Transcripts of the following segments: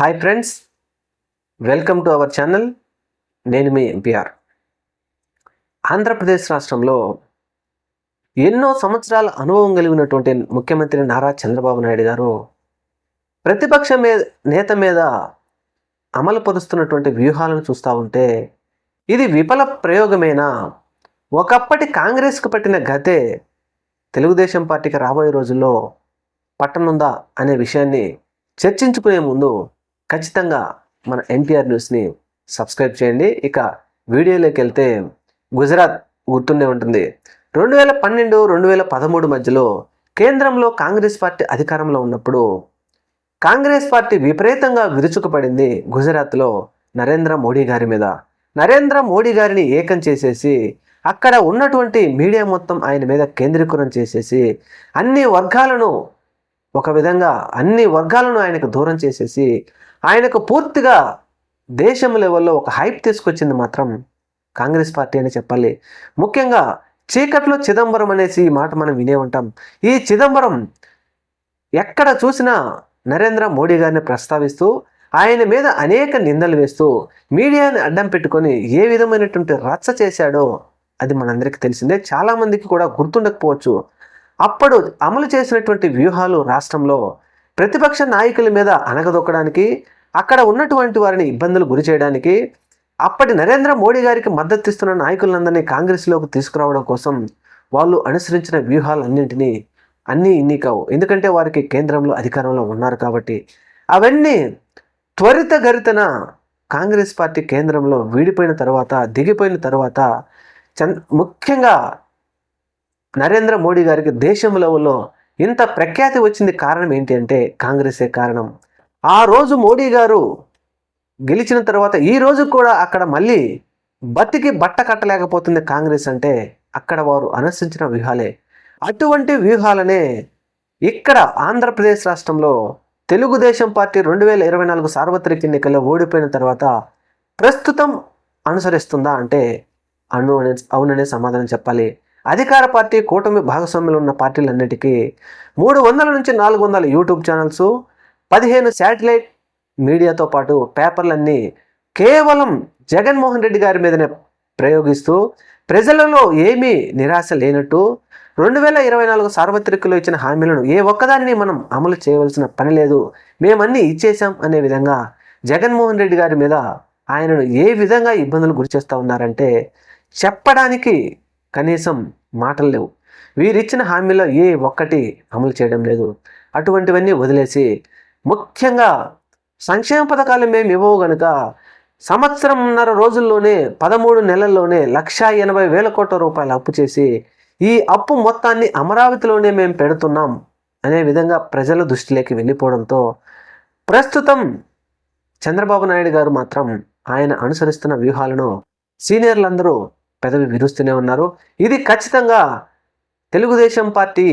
Hi friends, welcome to our channel. నేను మీ MPR. Andhra Pradesh రాష్ట్రంలో ఎన్నో సంవత్సరాల అనుభవం కలిగినటువంటి ముఖ్యమంత్రి నారా చంద్రబాబు నాయుడు గారు ప్రతిపక్ష నేత మీద అమలు పరుస్తున్నటువంటి వ్యూహాలను చూస్తూ ఉంటే ఇది విఫల ప్రయోగమేనా, ఒకప్పటి కాంగ్రెస్కు పట్టిన గతే తెలుగుదేశం పార్టీకి రాబోయే రోజుల్లో పట్టనుందా అనే విషయాన్ని చర్చించుకునే ముందు ఖచ్చితంగా మన ఎన్టీఆర్ న్యూస్ని సబ్స్క్రైబ్ చేయండి. ఇక వీడియోలోకి వెళ్తే గుజరాత్ గుర్తుండే ఉంటుంది. 2012-2013 మధ్యలో కేంద్రంలో కాంగ్రెస్ పార్టీ అధికారంలో ఉన్నప్పుడు కాంగ్రెస్ పార్టీ విపరీతంగా విరుచుకుపడింది గుజరాత్లో నరేంద్ర మోడీ గారి మీద. నరేంద్ర మోడీ గారిని ఏకం చేసేసి అక్కడ ఉన్నటువంటి మీడియా మొత్తం ఆయన మీద కేంద్రీకృతం చేసేసి అన్ని వర్గాలను ఆయనకు దూరం చేసేసి ఆయనకు పూర్తిగా దేశం లెవెల్లో ఒక హైప్ తీసుకొచ్చింది మాత్రం కాంగ్రెస్ పార్టీ అని చెప్పాలి. ముఖ్యంగా చీకట్లో చిదంబరం అనేసి ఈ మాట మనం వినే ఉంటాం. ఈ చిదంబరం ఎక్కడ చూసినా నరేంద్ర మోడీ గారిని ప్రస్తావిస్తూ ఆయన మీద అనేక నిందలు వేస్తూ మీడియాని అడ్డం పెట్టుకొని ఏ విధమైనటువంటి రచ్చ చేశాడో అది మనందరికీ తెలిసిందే. చాలామందికి కూడా గుర్తుండకపోవచ్చు. అప్పుడు అమలు చేసినటువంటి వ్యూహాలు రాష్ట్రంలో ప్రతిపక్ష నాయకుల మీద అణగదొక్కడానికి, అక్కడ ఉన్నటువంటి వారిని ఇబ్బందులు గురి చేయడానికి, అప్పటి నరేంద్ర మోడీ గారికి మద్దతు ఇస్తున్న నాయకులందరినీ కాంగ్రెస్లోకి తీసుకురావడం కోసం వాళ్ళు అనుసరించిన వ్యూహాలన్నింటినీ ఇన్ని కావు. ఎందుకంటే వారికి కేంద్రంలో అధికారంలో ఉన్నారు కాబట్టి. అవన్నీ త్వరితగతిన కాంగ్రెస్ పార్టీ కేంద్రంలో దిగిపోయిన తర్వాత ముఖ్యంగా నరేంద్ర మోడీ గారికి దేశం లెవెల్లో ఇంత ప్రఖ్యాతి వచ్చింది కారణం ఏంటి అంటే కాంగ్రెసే కారణం. ఆ రోజు మోడీ గారు గెలిచిన తర్వాత ఈ రోజు కూడా అక్కడ మళ్ళీ బతికి బట్ట కట్టలేకపోతుంది కాంగ్రెస్ అంటే అక్కడ వారు అనుసరించిన వ్యూహాలే. అటువంటి వ్యూహాలనే ఇక్కడ ఆంధ్రప్రదేశ్ రాష్ట్రంలో తెలుగుదేశం పార్టీ 2024 సార్వత్రిక ఎన్నికల్లో ఓడిపోయిన తర్వాత ప్రస్తుతం అనుసరిస్తుందా అంటే అవుననే సమాధానం చెప్పాలి. అధికార పార్టీ కూటమి భాగస్వామ్యంలో ఉన్న పార్టీలన్నిటికీ 300 నుంచి 400 యూట్యూబ్ ఛానల్స్, 15 శాటిలైట్ మీడియాతో పాటు పేపర్లన్నీ కేవలం జగన్మోహన్ రెడ్డి గారి మీదనే ప్రయోగిస్తూ ప్రజలలో ఏమీ నిరాశ లేనట్టు 2024 సార్వత్రికలో ఇచ్చిన హామీలను ఏ ఒక్కదాన్ని మనం అమలు చేయవలసిన పని లేదు, మేమన్నీ ఇచ్చేసాం అనే విధంగా జగన్మోహన్ రెడ్డి గారి మీద ఆయనను ఏ విధంగా ఇబ్బందులు గురి చేస్తూ ఉన్నారంటే చెప్పడానికి కనీసం మాటలు లేవు. వీరిచ్చిన హామీలో ఏ ఒక్కటి అమలు చేయడం లేదు. అటువంటివన్నీ వదిలేసి ముఖ్యంగా సంక్షేమ పథకాలు మేము ఇవ్వవు గనుక 1.5 రోజుల్లోనే 13 నెలల్లోనే 1,80,000 కోట్ల రూపాయలు అప్పు చేసి ఈ అప్పు మొత్తాన్ని అమరావతిలోనే మేము పెడుతున్నాం అనే విధంగా ప్రజల దృష్టిలోకి వెళ్ళిపోవడంతో ప్రస్తుతం చంద్రబాబు నాయుడు గారు మాత్రం ఆయన అనుసరిస్తున్న వ్యూహాలను సీనియర్లందరూ పెదవి విరుస్తూనే ఉన్నారు. ఇది ఖచ్చితంగా తెలుగుదేశం పార్టీ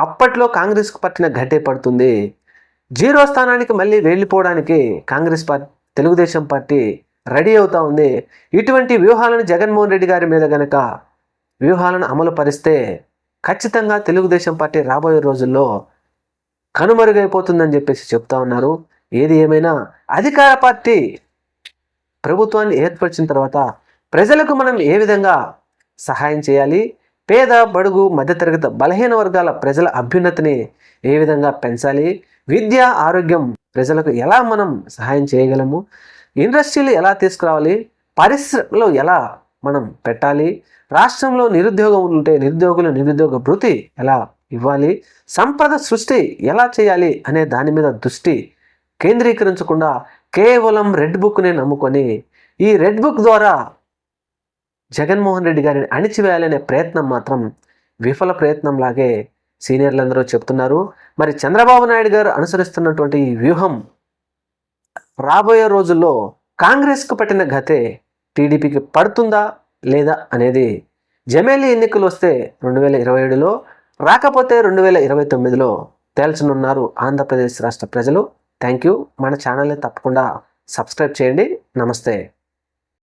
అప్పట్లో కాంగ్రెస్కు పట్టిన గడ్డే పడుతుంది. 0 స్థానానికి మళ్ళీ వెళ్ళిపోవడానికి తెలుగుదేశం పార్టీ రెడీ అవుతూ ఉంది. ఇటువంటి వ్యూహాలను జగన్మోహన్ రెడ్డి గారి మీద గనక వ్యూహాలను అమలు పరిస్తే ఖచ్చితంగా తెలుగుదేశం పార్టీ రాబోయే రోజుల్లో కనుమరుగైపోతుందని చెప్పేసి చెప్తా ఉన్నారు. ఏది ఏమైనా అధికార పార్టీ ప్రభుత్వాన్ని ఏర్పరిచిన తర్వాత ప్రజలకు మనం ఏ విధంగా సహాయం చేయాలి, పేద బడుగు మధ్యతరగతి బలహీన వర్గాల ప్రజల అభ్యున్నతిని ఏ విధంగా పెంచాలి, విద్య ఆరోగ్యం ప్రజలకు ఎలా మనం సహాయం చేయగలము, ఇండస్ట్రీలు ఎలా తీసుకురావాలి, పరిశ్రమలో ఎలా మనం పెట్టాలి, రాష్ట్రంలో నిరుద్యోగం ఉంటే నిరుద్యోగ భృతి ఎలా ఇవ్వాలి, సంపద సృష్టి ఎలా చేయాలి అనే దాని మీద దృష్టి కేంద్రీకరించకుండా కేవలం రెడ్ బుక్నే నమ్ముకొని ఈ రెడ్ బుక్ ద్వారా జగన్మోహన్ రెడ్డి గారిని అణిచివేయాలనే ప్రయత్నం మాత్రం విఫల ప్రయత్నంలాగే సీనియర్లందరూ చెప్తున్నారు. మరి చంద్రబాబు నాయుడు గారు అనుసరిస్తున్నటువంటి ఈ వ్యూహం రాబోయే రోజుల్లో కాంగ్రెస్కు పట్టిన గతే టీడీపీకి పడుతుందా లేదా అనేది జమేలీ ఎన్నికలు వస్తే 2027లో రాకపోతే 2029లో తేల్చనున్నారు ఆంధ్రప్రదేశ్ రాష్ట్ర ప్రజలు. Thank you. మన ఛానల్ని తప్పకుండా సబ్స్క్రైబ్ చేయండి. నమస్తే.